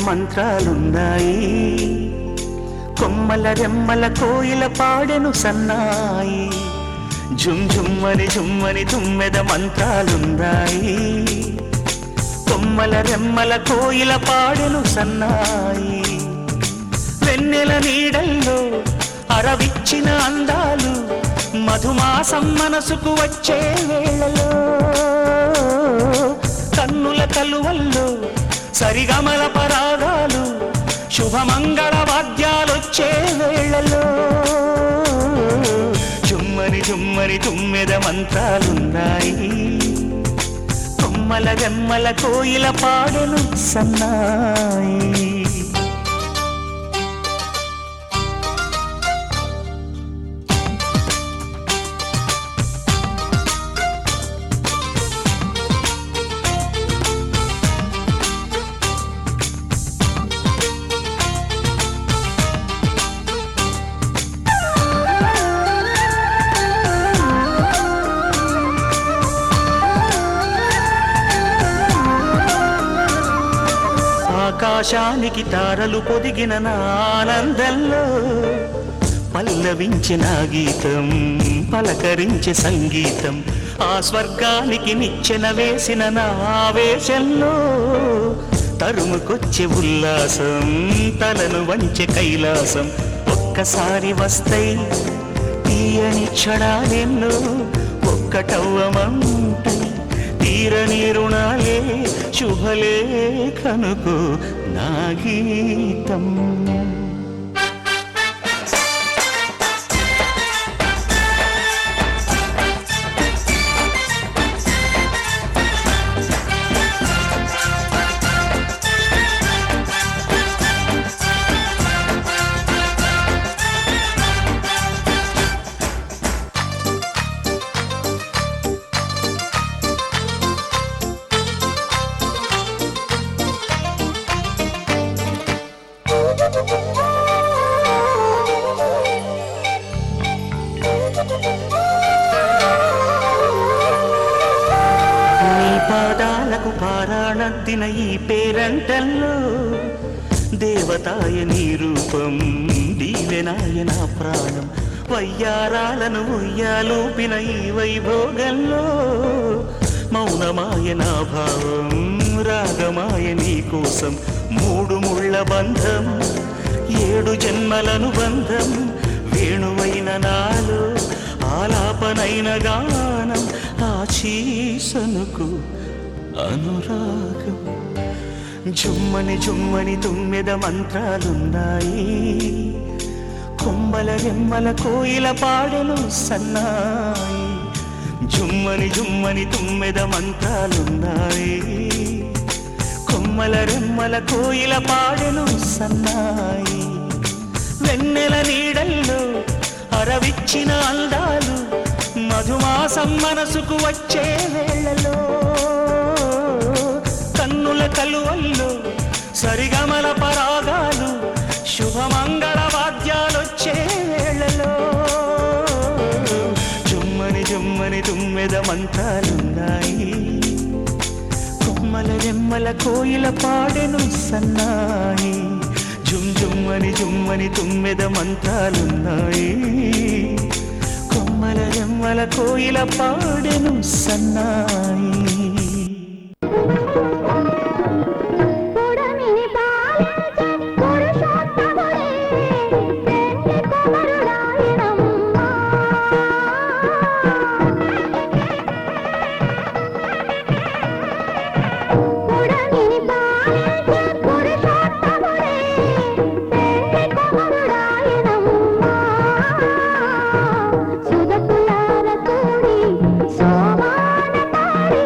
మంత్రాలున్నాయి. కొమ్మల రెమ్మల కోయిల పాడెను సన్నాయి. జుమ్ జుమ్మని జుమ్మని తుమ్మెద మంత్రాలున్నాయి. కొమ్మల రెమ్మల కోయిల పాడెను సన్నాయి. వెన్నెల నీడల్లో అరవిచ్చిన అందాలు మధుమాసం మనసుకు వచ్చే వేళలో, కన్నుల కలువల్లో సరిగమల పరాగాలు శుభమంగళ వాద్యాలొచ్చే వేళలో, జుమ్మని జుమ్మని తుమ్మెద మంత్రాలున్నాయి. కొమ్మల రెమ్మల కోయిల పాడెను సన్నాయి. ఆకాశానికి తారలు పొదిగిన నా ఆనందంలో పల్లవించిన గీతం పలకరించే సంగీతం. ఆ స్వర్గానికి నిచ్చెన వేసిన నా ఆవేశంలో తరుముకొచ్చే ఉల్లాసం తలను వంచె కైలాసం. ఒక్కసారి వస్తాయి తీయని క్షణాలెన్నో ఒక్కటవ్వమంటై తీరని రుణాలే శుభలేఖనుకు నా గీతం. నీ పాదాలకు పారాణద్దిన ఈ పేరంటల్లో దేవతాయ నీ రూపం దీవెనాయ నా ప్రాణం. వయ్యారాలను ఉయ్యాలూపిన ఈ వైభోగంలో మౌనమాయ నా భావం రాగమాయ నీ కోసం. మూడు ముళ్ళ బంధం ఏడు జన్మలను బంధం వేణువైన నాలో ఆలాపనైన గానం ఆశీసనుకు అనురాగం. జుమ్మని జుమ్మని తుమ్మెద మంత్రాలున్నాయి. కొమ్మల రెమ్మల కోయిల పాడెను సన్నాయి. జుమ్మని జుమ్మని తుమ్మెద మంత్రాలున్నాయి. కొమ్మల రెమ్మల కోయిల పాడెను సన్నాయి. వెన్నెల నీడల్లో అరవిచ్చిన అందాలు మధుమాసం మనసుకు వచ్చే వేళలో, కన్నుల కలువల్లో సరిగమల పరాగాలు శుభమంగళ వాద్యాలొచ్చే వేళలో, జుమ్మని జుమ్మని తుమ్మెద మంత్రాలున్నాయి. కొమ్మల రెమ్మల కోయిల పాడెను సన్నాయి. జుమ్ జుమ్మని జుమ్మని తుమ్మెద మంత్రాలున్నాయి. కొమ్మల రెమ్మల కోయిల పాడెను సన్నాయి. సుధకులార తోడి సోమాన తాడి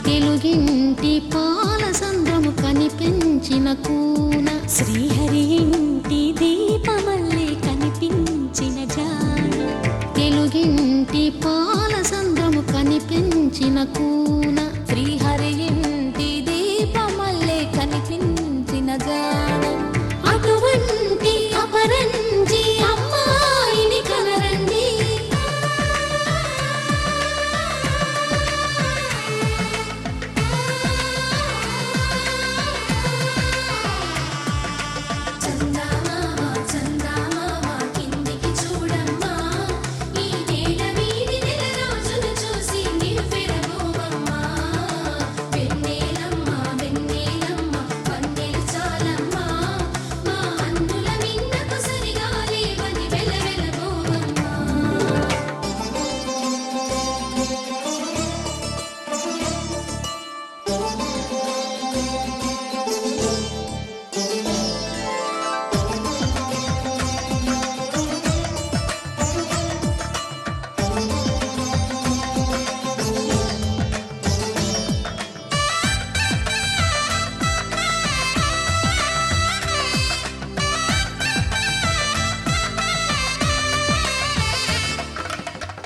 తెలుగింటి పాల సంద్రము కనిపించిన కూన శ్రీహరి ఇంటి దీపమల్లే కనిపించిన జాన తెలుగింటి పాల సంద్రము కనిపించిన కూన శ్రీహరి ఇంటి దీపమల్లే కనిపించిన జాన అటువంటి అపరంజి అమ్మాయిని కనరండి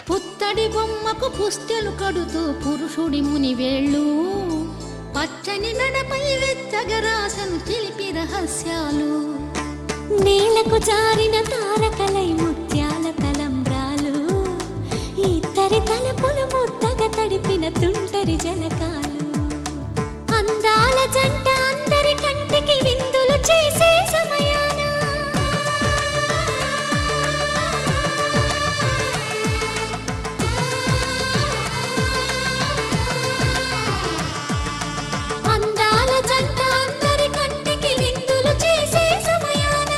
పుత్తడి బొమ్మకు పుస్తెలు కడుతూ పురుషుడి ముని వేళ్ళు పచ్చని నడపై వెచ్చగరాసను చిలిపి రహస్యాలు నేలకు జారిన తారకలై ముత్యాల తలంబ్రాలు ఇద్దరి తలపులు ముద్దగా తడిపిన తుంటరి జలకాలు అందాల జంట అందరి కంటికి విందులు చేసే సమయాన అందాల జంట అందరి కంటికి విందులు చేసే సమయాన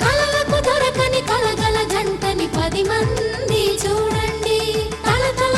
కలలకు దొరకని కలగల జంటని 10 మంది చూడండి తల తల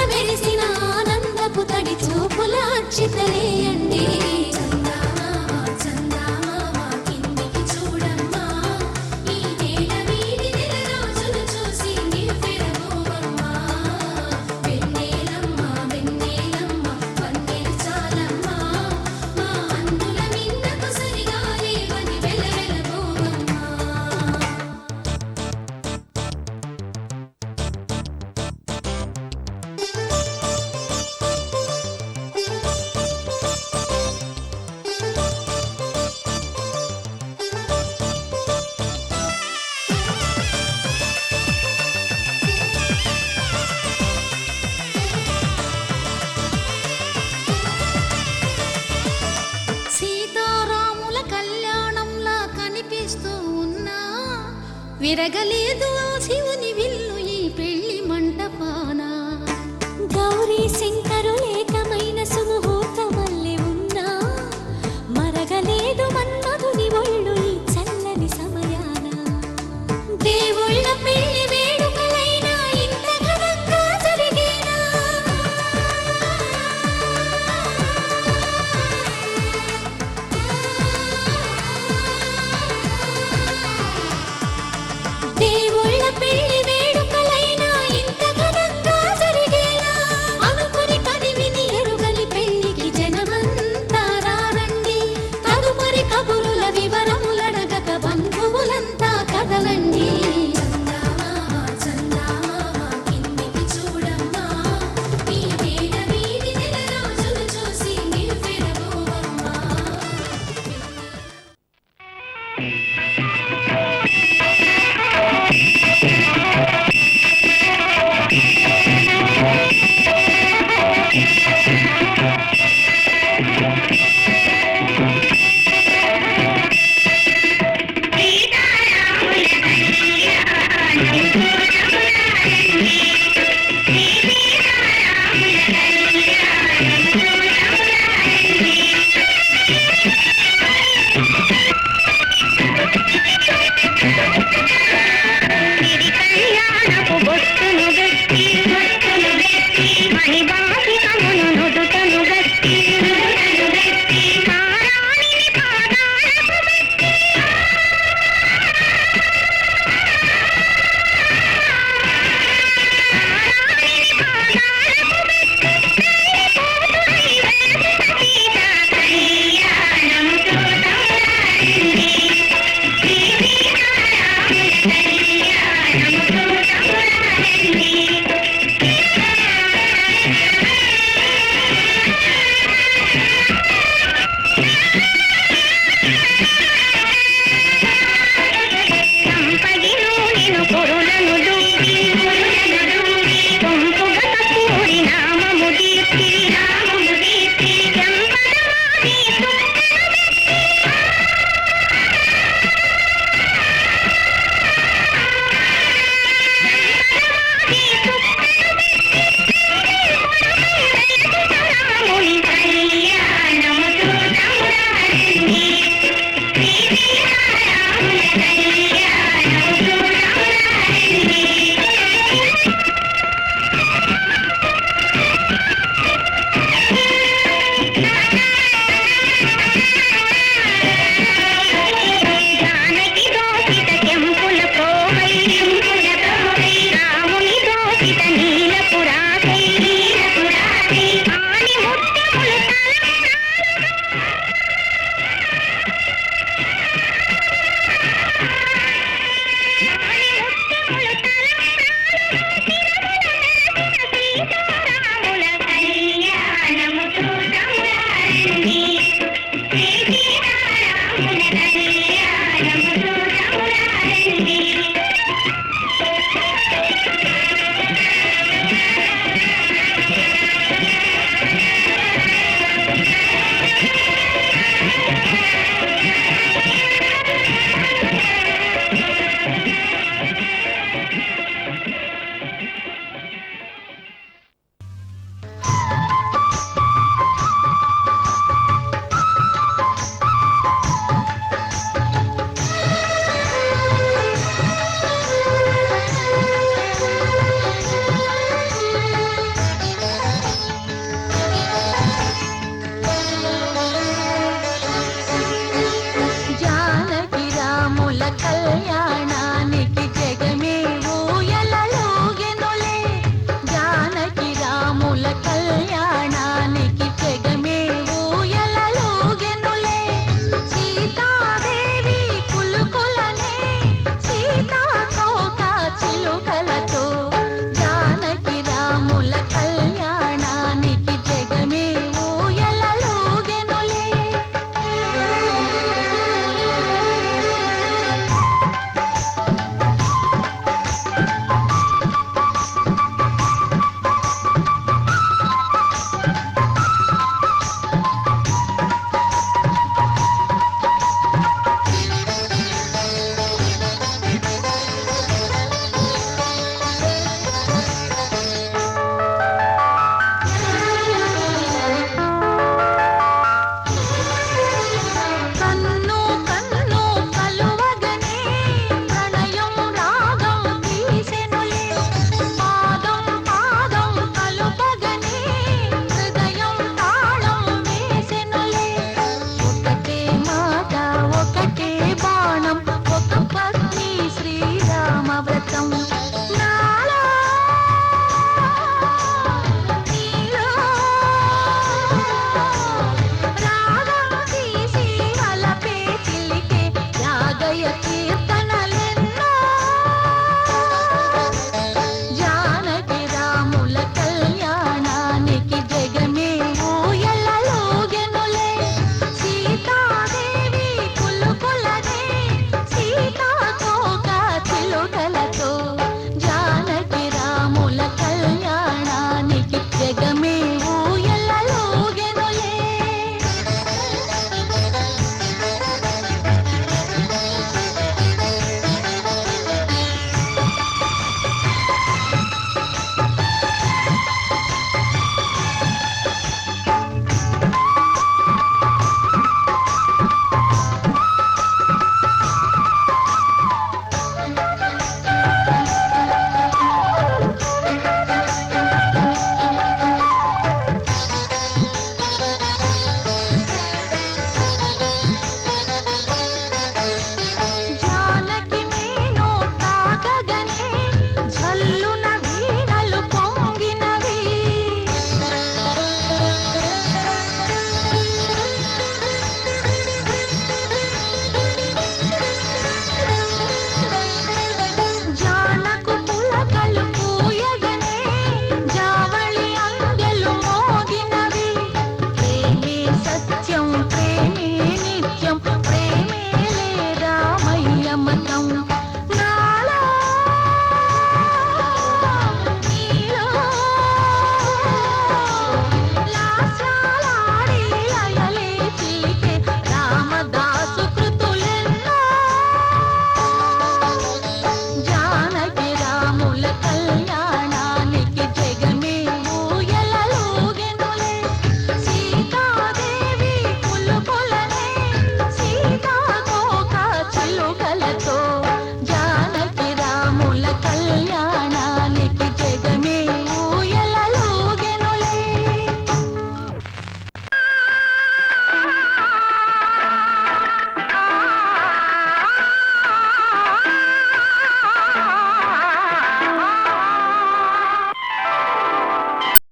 మెరగలేదు ఆ శివుని విల్లు ఈ పెళ్లి మంటపాన. గౌరీ శంకరు ఏకమైన సుముహూర్తమల్లె ఉన్నా మరగలేదు మన్మధుని ఒళ్ళు ఈ చల్లని సమయాన. దేవుళ్ళ పెళ్లి వేడుకలైనా ఇంత ఘనంగా జరిగేనా? దేవుళ్ళ పెళ్లి వేడుకలైనా ఇంత ఘనంగా జరిగేనా? అనుకుని కనివిని ఎరుగని పెళ్లికి జనమంతా రారండి. తదుపరి కబురుల వివరములడగక బంధువులంతా కదలండి. చందమామ చందమామ కిందికి చూడమ్మా, ఈ వేళ వీడి నెల రోజులు చూసి నివ్వెరబోవమ్మా. కళ్యాణానికి జగమే ఊయలలోగెనులే. జానకి రాముల కళ్యాణానికి